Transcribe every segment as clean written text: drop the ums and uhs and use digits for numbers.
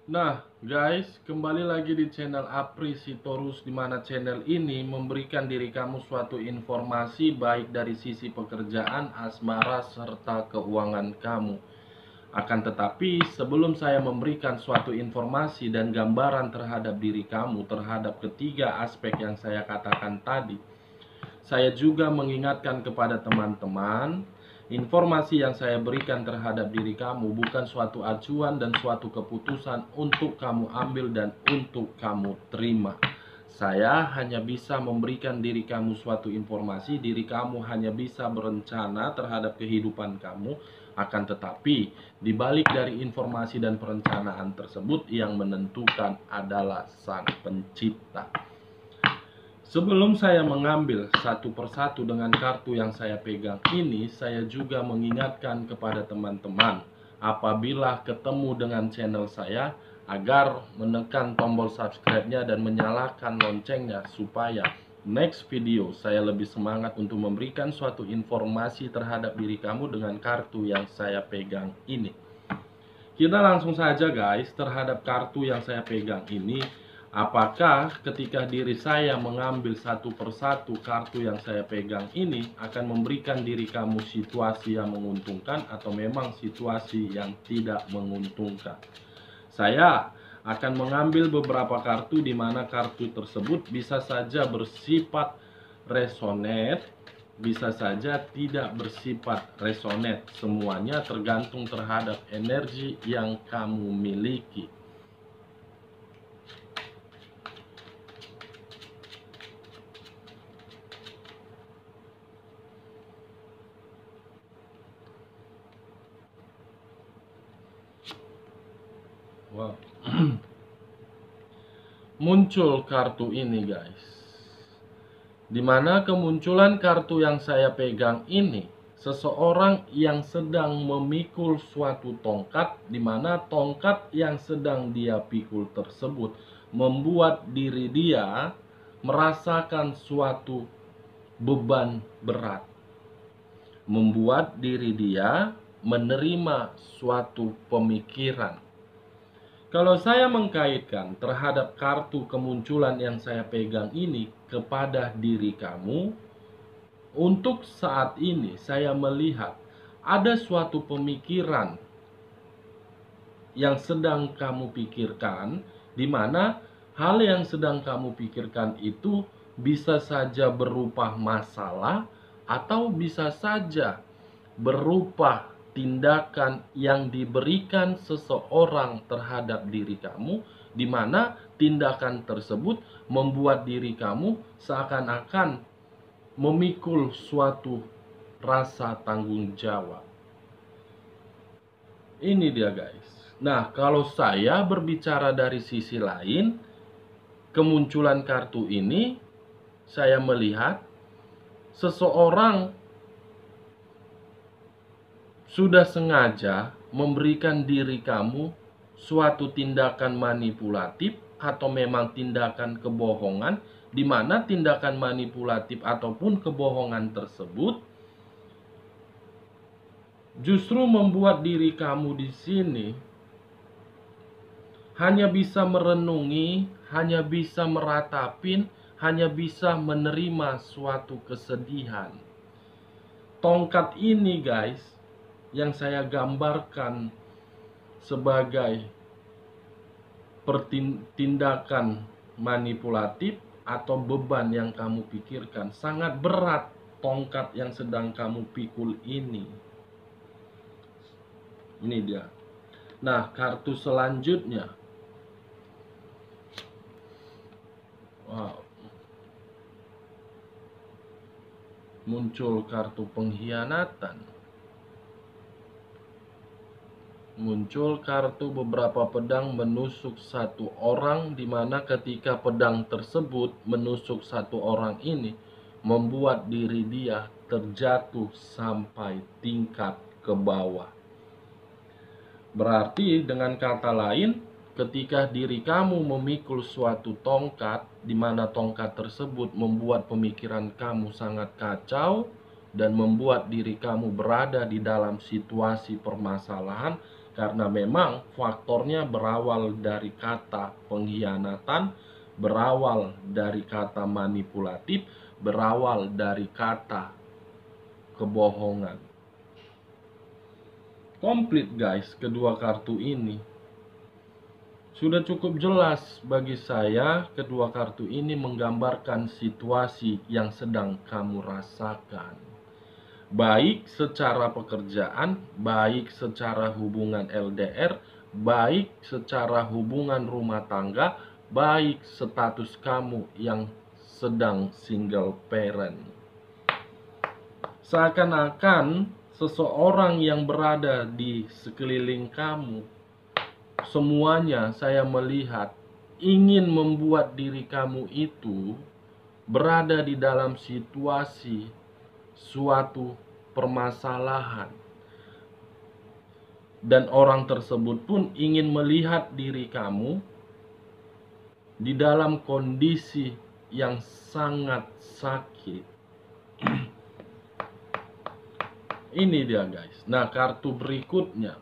Nah, guys, kembali lagi di channel Apri Sitorus, di mana channel ini memberikan diri kamu suatu informasi baik dari sisi pekerjaan, asmara, serta keuangan kamu. Akan tetapi, sebelum saya memberikan suatu informasi dan gambaran terhadap diri kamu, terhadap ketiga aspek yang saya katakan tadi, saya juga mengingatkan kepada teman-teman, informasi yang saya berikan terhadap diri kamu bukan suatu acuan dan suatu keputusan untuk kamu ambil dan untuk kamu terima. Saya hanya bisa memberikan diri kamu suatu informasi, diri kamu hanya bisa berencana terhadap kehidupan kamu, akan tetapi di balik dari informasi dan perencanaan tersebut yang menentukan adalah Sang Pencipta. Sebelum saya mengambil satu persatu dengan kartu yang saya pegang ini, saya juga mengingatkan kepada teman-teman apabila ketemu dengan channel saya agar menekan tombol subscribe-nya dan menyalakan loncengnya supaya next video saya lebih semangat untuk memberikan suatu informasi terhadap diri kamu dengan kartu yang saya pegang ini. Kita langsung saja guys terhadap kartu yang saya pegang ini. Apakah ketika diri saya mengambil satu persatu kartu yang saya pegang ini akan memberikan diri kamu situasi yang menguntungkan atau memang situasi yang tidak menguntungkan? Saya akan mengambil beberapa kartu di mana kartu tersebut bisa saja bersifat resonate, bisa saja tidak bersifat resonate. Semuanya tergantung terhadap energi yang kamu miliki. Wow. Muncul kartu ini guys, dimana kemunculan kartu yang saya pegang ini seseorang yang sedang memikul suatu tongkat, dimana tongkat yang sedang dia pikul tersebut membuat diri dia merasakan suatu beban berat, membuat diri dia menerima suatu pemikiran. Kalau saya mengkaitkan terhadap kartu kemunculan yang saya pegang ini kepada diri kamu, untuk saat ini saya melihat ada suatu pemikiran yang sedang kamu pikirkan, di mana hal yang sedang kamu pikirkan itu bisa saja berupa masalah atau bisa saja berupa tindakan yang diberikan seseorang terhadap diri kamu, di mana tindakan tersebut membuat diri kamu seakan-akan memikul suatu rasa tanggung jawab. Ini dia guys. Nah, kalau saya berbicara dari sisi lain, kemunculan kartu ini saya melihat seseorang sudah sengaja memberikan diri kamu suatu tindakan manipulatif atau memang tindakan kebohongan, di mana tindakan manipulatif ataupun kebohongan tersebut justru membuat diri kamu di sini hanya bisa merenungi, hanya bisa meratapin, hanya bisa menerima suatu kesedihan. Tongkat ini guys, yang saya gambarkan sebagai tindakan manipulatif atau beban yang kamu pikirkan, sangat berat tongkat yang sedang kamu pikul ini. Ini dia. Nah, kartu selanjutnya, wow, muncul kartu pengkhianatan. Muncul kartu beberapa pedang menusuk satu orang, di mana ketika pedang tersebut menusuk satu orang ini membuat diri dia terjatuh sampai tingkat ke bawah. Berarti dengan kata lain, ketika diri kamu memikul suatu tongkat, di mana tongkat tersebut membuat pemikiran kamu sangat kacau dan membuat diri kamu berada di dalam situasi permasalahan, karena memang faktornya berawal dari kata pengkhianatan, berawal dari kata manipulatif, berawal dari kata kebohongan. Komplit guys, kedua kartu ini. Sudah cukup jelas bagi saya, kedua kartu ini menggambarkan situasi yang sedang kamu rasakan. Baik secara pekerjaan, baik secara hubungan LDR, baik secara hubungan rumah tangga, baik status kamu yang sedang single parent. Seakan-akan seseorang yang berada di sekeliling kamu, semuanya saya melihat ingin membuat diri kamu itu berada di dalam situasi suatu permasalahan. Dan orang tersebut pun ingin melihat diri kamu di dalam kondisi yang sangat sakit. Ini dia guys. Nah, kartu berikutnya.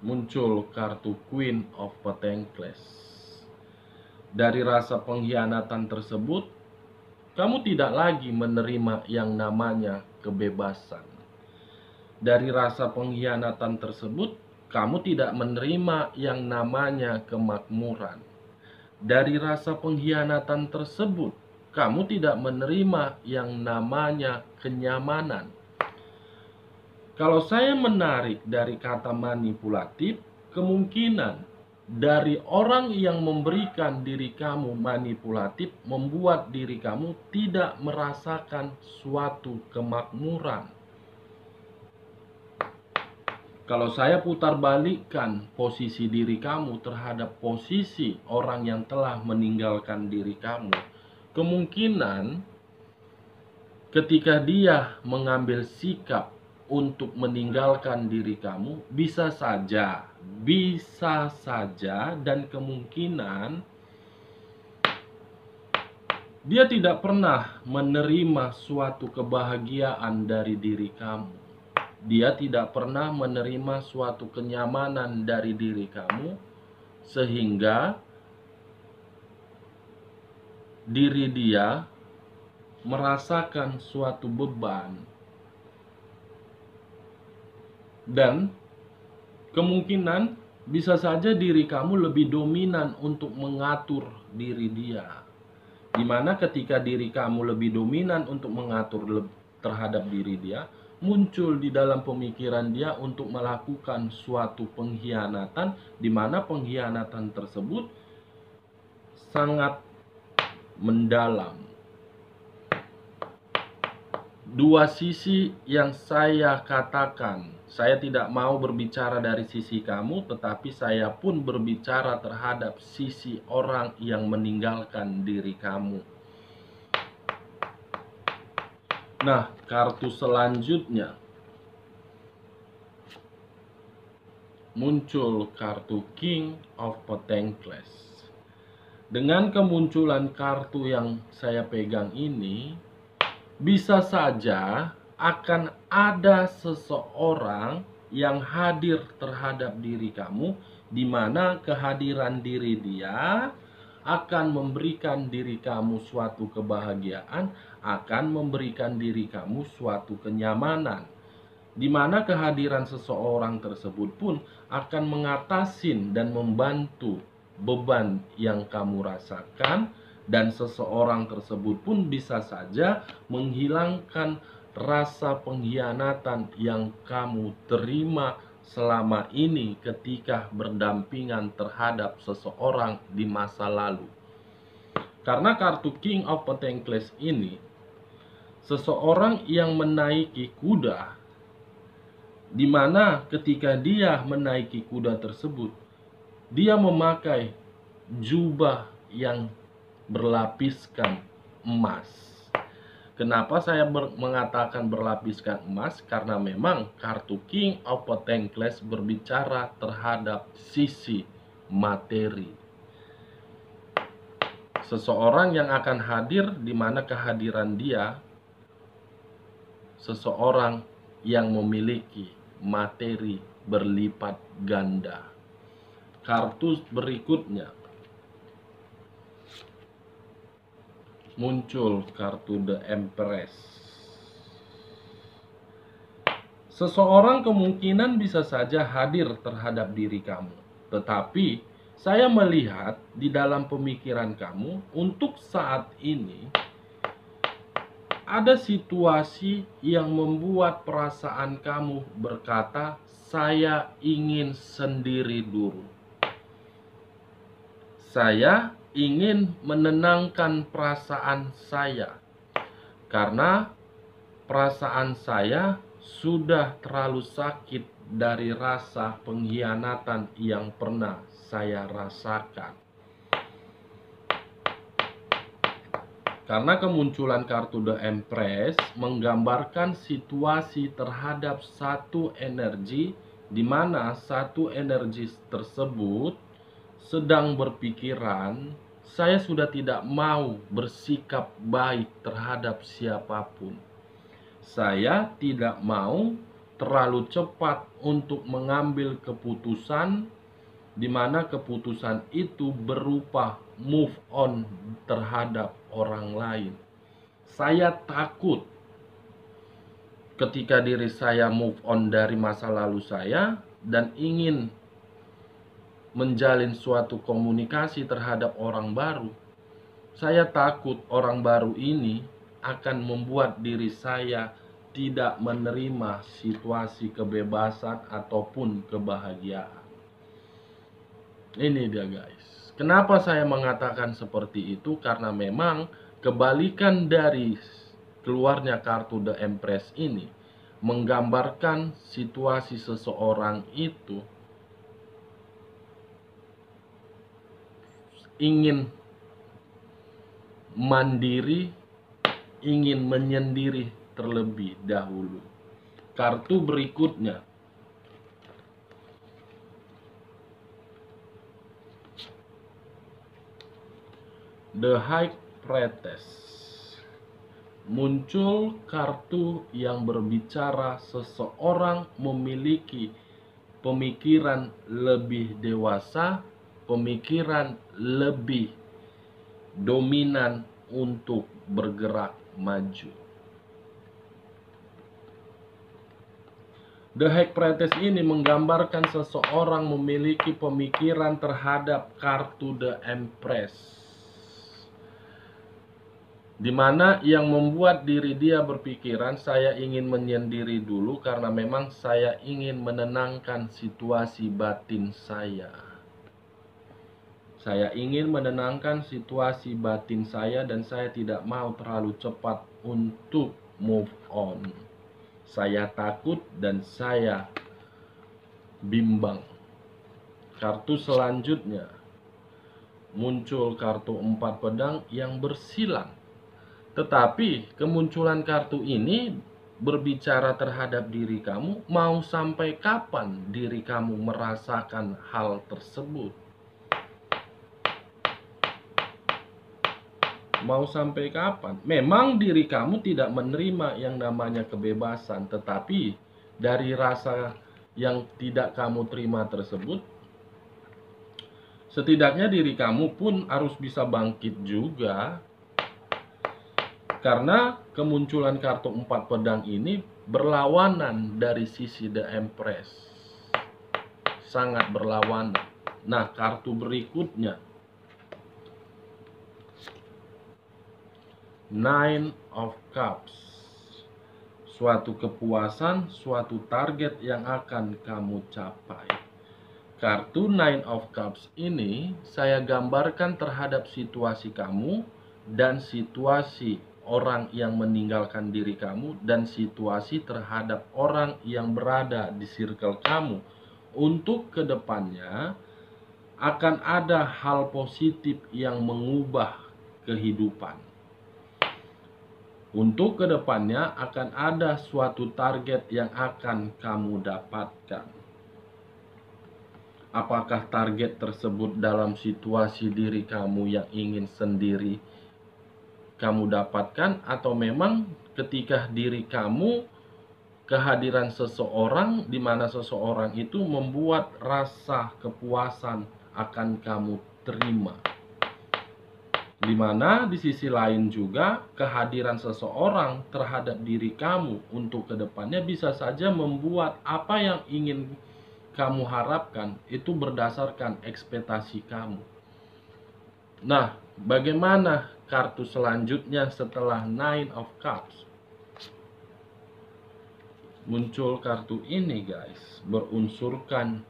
Muncul kartu Queen of Pentacles. Dari rasa pengkhianatan tersebut, kamu tidak lagi menerima yang namanya kebebasan. Dari rasa pengkhianatan tersebut, kamu tidak menerima yang namanya kemakmuran. Dari rasa pengkhianatan tersebut, kamu tidak menerima yang namanya kenyamanan. Kalau saya menarik dari kata manipulatif, kemungkinan dari orang yang memberikan diri kamu manipulatif membuat diri kamu tidak merasakan suatu kemakmuran. Kalau saya putar balikkan posisi diri kamu terhadap posisi orang yang telah meninggalkan diri kamu, kemungkinan ketika dia mengambil sikap untuk meninggalkan diri kamu, bisa saja dan kemungkinan dia tidak pernah menerima suatu kebahagiaan dari diri kamu. Dia tidak pernah menerima suatu kenyamanan dari diri kamu, sehingga diri dia merasakan suatu beban. Dan kemungkinan bisa saja diri kamu lebih dominan untuk mengatur diri dia. Dimana ketika diri kamu lebih dominan untuk mengatur terhadap diri dia, muncul di dalam pemikiran dia untuk melakukan suatu pengkhianatan, dimana pengkhianatan tersebut sangat mendalam. Dua sisi yang saya katakan, saya tidak mau berbicara dari sisi kamu, tetapi saya pun berbicara terhadap sisi orang yang meninggalkan diri kamu. Nah, kartu selanjutnya muncul kartu King of Pentacles. Dengan kemunculan kartu yang saya pegang ini, bisa saja akan ada seseorang yang hadir terhadap diri kamu, di mana kehadiran diri dia akan memberikan diri kamu suatu kebahagiaan, akan memberikan diri kamu suatu kenyamanan, di mana kehadiran seseorang tersebut pun akan mengatasi dan membantu beban yang kamu rasakan. Dan seseorang tersebut pun bisa saja menghilangkan rasa pengkhianatan yang kamu terima selama ini ketika berdampingan terhadap seseorang di masa lalu. Karena kartu King of Pentacles ini, seseorang yang menaiki kuda, di mana ketika dia menaiki kuda tersebut, dia memakai jubah yang berlapiskan emas. Kenapa saya mengatakan berlapiskan emas? Karena memang kartu King of Pentacles berbicara terhadap sisi materi. Seseorang yang akan hadir, di mana kehadiran dia seseorang yang memiliki materi berlipat ganda. Kartu berikutnya muncul kartu The Empress. Seseorang kemungkinan bisa saja hadir terhadap diri kamu, tetapi saya melihat di dalam pemikiran kamu untuk saat ini ada situasi yang membuat perasaan kamu berkata, "Saya ingin sendiri dulu. Saya ingin menenangkan perasaan saya, karena perasaan saya sudah terlalu sakit dari rasa pengkhianatan yang pernah saya rasakan." Karena kemunculan kartu The Empress menggambarkan situasi terhadap satu energi, di mana satu energi tersebut sedang berpikiran, saya sudah tidak mau bersikap baik terhadap siapapun. Saya tidak mau terlalu cepat untuk mengambil keputusan, di mana keputusan itu berupa move on terhadap orang lain. Saya takut ketika diri saya move on dari masa lalu saya dan ingin menjalin suatu komunikasi terhadap orang baru. Saya takut orang baru ini akan membuat diri saya tidak menerima situasi kebebasan ataupun kebahagiaan. Ini dia guys. Kenapa saya mengatakan seperti itu? Karena memang kebalikan dari keluarnya kartu The Empress ini menggambarkan situasi seseorang itu ingin mandiri, ingin menyendiri terlebih dahulu. Kartu berikutnya The High Priestess. Muncul kartu yang berbicara seseorang memiliki pemikiran lebih dewasa, pemikiran lebih dominan untuk bergerak maju. The High Priestess ini menggambarkan seseorang memiliki pemikiran terhadap kartu The Empress, di mana yang membuat diri dia berpikiran, saya ingin menyendiri dulu karena memang saya ingin menenangkan situasi batin saya. Saya ingin menenangkan situasi batin saya dan saya tidak mau terlalu cepat untuk move on. Saya takut dan saya bimbang. Kartu selanjutnya muncul kartu 4 pedang yang bersilang. Tetapi kemunculan kartu ini berbicara terhadap diri kamu. Mau sampai kapan diri kamu merasakan hal tersebut? Mau sampai kapan? Memang diri kamu tidak menerima yang namanya kebebasan, tetapi dari rasa yang tidak kamu terima tersebut, setidaknya diri kamu pun harus bisa bangkit juga. Karena kemunculan kartu 4 pedang ini berlawanan dari sisi The Empress. Sangat berlawanan. Nah, kartu berikutnya Nine of Cups. Suatu kepuasan, suatu target yang akan kamu capai. Kartu Nine of Cups ini saya gambarkan terhadap situasi kamu dan situasi orang yang meninggalkan diri kamu dan situasi terhadap orang yang berada di circle kamu. Untuk kedepannya akan ada hal positif yang mengubah kehidupan. Untuk kedepannya akan ada suatu target yang akan kamu dapatkan. Apakah target tersebut dalam situasi diri kamu yang ingin sendiri kamu dapatkan, atau memang ketika diri kamu kehadiran seseorang di mana seseorang itu membuat rasa kepuasan akan kamu terima. Di mana di sisi lain juga kehadiran seseorang terhadap diri kamu untuk kedepannya bisa saja membuat apa yang ingin kamu harapkan itu berdasarkan ekspektasi kamu. Nah, bagaimana kartu selanjutnya setelah Nine of Cups? Muncul kartu ini guys, berunsurkan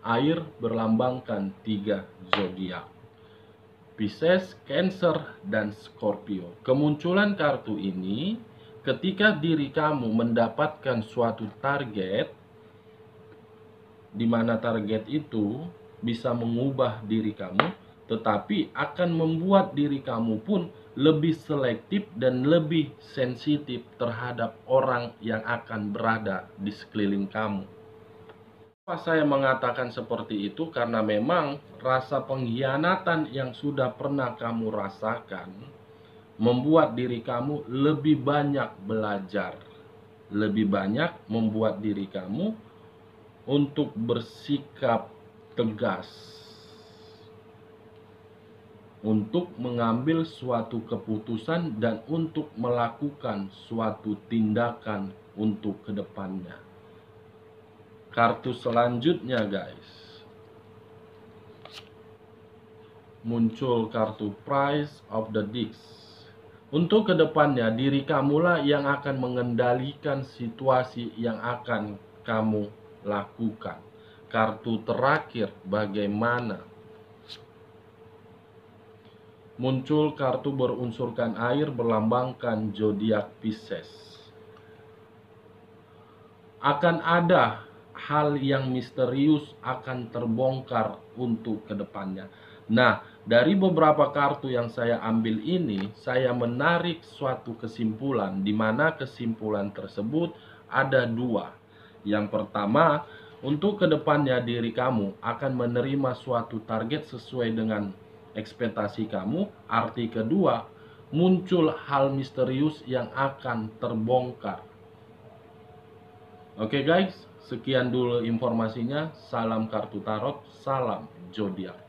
air, berlambangkan 3 zodiak, Pisces, Cancer, dan Scorpio. Kemunculan kartu ini ketika diri kamu mendapatkan suatu target, di mana target itu bisa mengubah diri kamu, tetapi akan membuat diri kamu pun lebih selektif dan lebih sensitif terhadap orang yang akan berada di sekeliling kamu. Kenapa saya mengatakan seperti itu? Karena memang rasa pengkhianatan yang sudah pernah kamu rasakan membuat diri kamu lebih banyak belajar, lebih banyak membuat diri kamu untuk bersikap tegas, untuk mengambil suatu keputusan dan untuk melakukan suatu tindakan untuk kedepannya. Kartu selanjutnya guys, muncul kartu Price of the Disc. Untuk kedepannya diri kamulah yang akan mengendalikan situasi yang akan kamu lakukan. Kartu terakhir, bagaimana? Muncul kartu berunsurkan air, berlambangkan zodiak Pisces. Akan ada hal yang misterius akan terbongkar untuk kedepannya. Nah, dari beberapa kartu yang saya ambil ini, saya menarik suatu kesimpulan, di mana kesimpulan tersebut ada 2. Yang pertama, untuk kedepannya diri kamu akan menerima suatu target sesuai dengan ekspektasi kamu. Arti kedua, muncul hal misterius yang akan terbongkar. Oke guys, sekian dulu informasinya. Salam kartu tarot, salam zodiak.